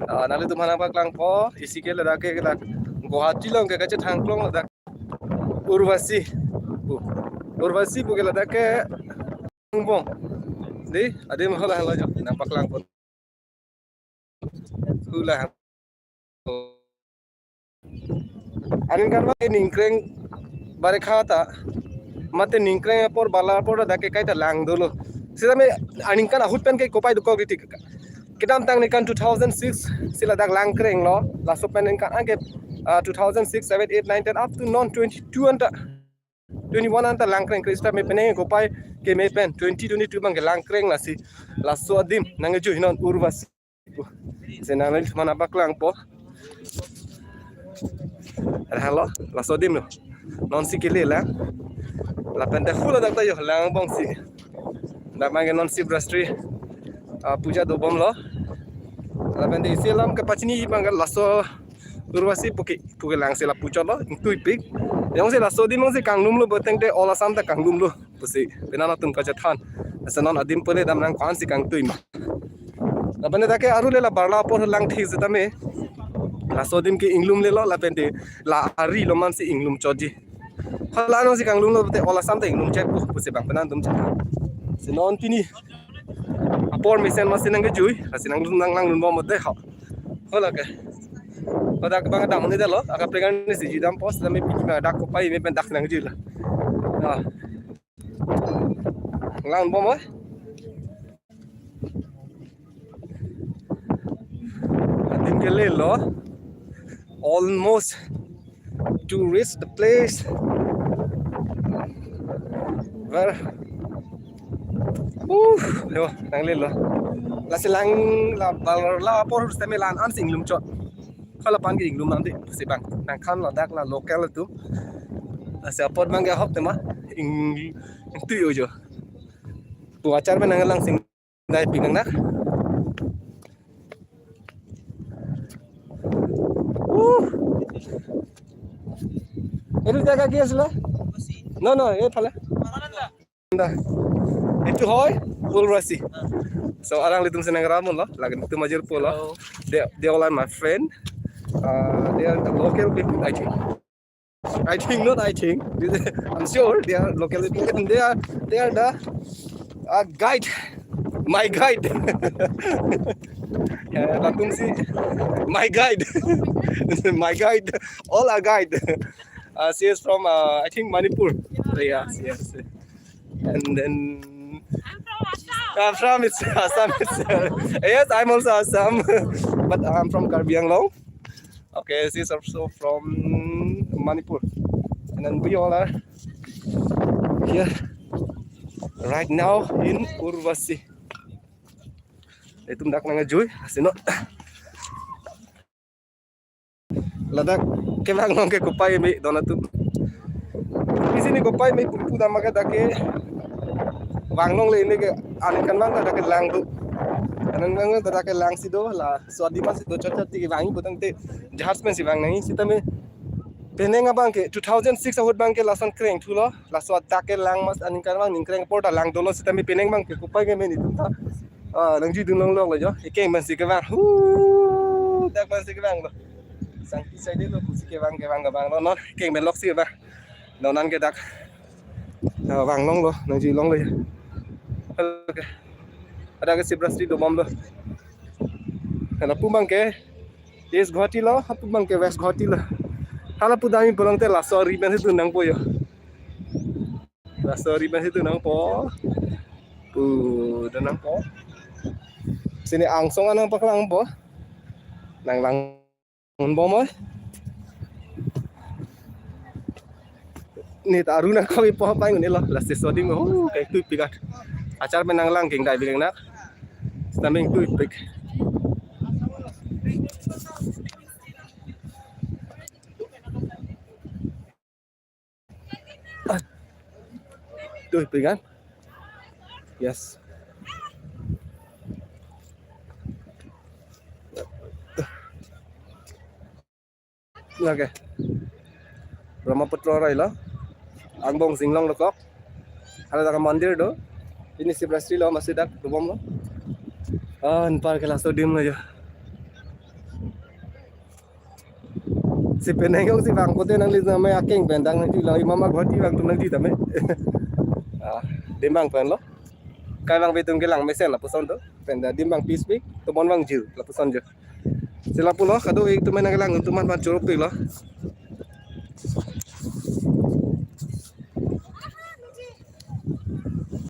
Nali tu mana pak lang po isi ke lada ke lada Guwahati long ke kace thangklong lada Urvasi Urvasi bu ke lada ke bong di ade mahala halo jo nampak lang po hula anin karma ningkreng bare khata mate ningkreng por bala por da ke kaita lang dolo sida me anin kan ahut pen ke kopai du ko kritik Kitam tang nikan 2006 sila dak langkreng lo la sopen nikan age 2006 7 8 9 10 up to non 22 anta 21 anta langkreng krista me pene ko pai ke me pen 2022 bang langkreng la si la so adim nang ju hinon urvas senanel mana baklang po halo la so adim no non si kele la pente khula dak ta yo lang bong si dak mang non si brastri puja do bom lo la pente selam ke pachini bang la so urvasi puke lang se la pucha lo tu pik yang se la so dim se kanglum lo boteng te ola sam ta kanglum lo pusi benana tum ka chathan sanon adim pone dam nang kwan si kang tui ma la pente take aru le la barla por lang thi se tame la so dim ke inglum le lo la pente la ari lo man si inglum choji hala no si kanglum lo te ola sam ta inglum chet pusi bang penan tum chat senon tini apor misen masinang ke jui asinang nang lang nun mo de ha hola ke pada bang dam ni delo aka pregan ni si jidam pos dami piki ma dak ko pai me pen dak nang jila lang bom oi adim ke le lo almost to reach the place where yo nang le lo la silang la por steme lan an sing lum chot kalau pan ke inglum nanti si bang nang kan la dak la lokal tu asa por bang ga hop tema ing tu yo jo tu acar men nang lang sing dai pinang nak itu jaga kias lah no ye phala dah itu hoy Urvasi so arang litum senang ramon lo lagi tu majur pula they all are my friend they are the local people I think I'm sure they are local people and they are the guide my guide latung si my guide my guide all are guide she is from I think Manipur yes and then I'm from Assam. Yes, I'm also Assam, but I'm from Karbi Anglong. Okay, she's also from Manipur, and then we all are here right now in Urvasi. Itu ndak nang joy, sino. Ladak kemang nong ke kupai me donatu. Di sini kupai me pupu damaga dake Wangnong le ini ke anin kan bang ada ke lang tu anan bang ada ke lang sido la swadi mas sido chot ti wangi butang te jahas men si wang nahi sita me penenga bang ke 2006 ahut bang ke lasan kreng thulo la swad ta ke lang mas anin kan bang ning kreng porta lang dolo sita me peneng bang ke kupai ke me ni tu ta nang ji dung long long le jo ikeng man si ke bang dak man si ke bang lo sang ti sai de lo si ke bang no ikeng ben lok si ba no nan ke dak wang long lo nang ji long le Okay. Ada ke Sibrasti do bom lo. Kana pumbang ke East Guwahati lo, pumbang ke West Guwahati lo. Hala pudami pulang te la sorry ben itu nang po yo. La sorry ben itu nang po. Nang po. Sini angsong anang paklang po. Nang lang bom oi. Ni taru nak kau ipo apa yang ni lo. La sesodi mo kayak tu pikat. Acar menang lang king dai bilang nak stamming tu pik tu pik kan yes oke Brahmaputra rai lo angbong singlong lo kok ada tak mandir do ini Sibrasti lo masih dak dubom lo npar ke laso dim lo jo si penengong si bang pote nang lisa may aking bendang nang lang imama ghoti bang tum nang di tame dimbang pen lo kai bang bitung gelang mesen la puson to penda dimbang pispi to mon bang jiu la puson je sila pulo kado ik tu menang gelang tu man ban churup lo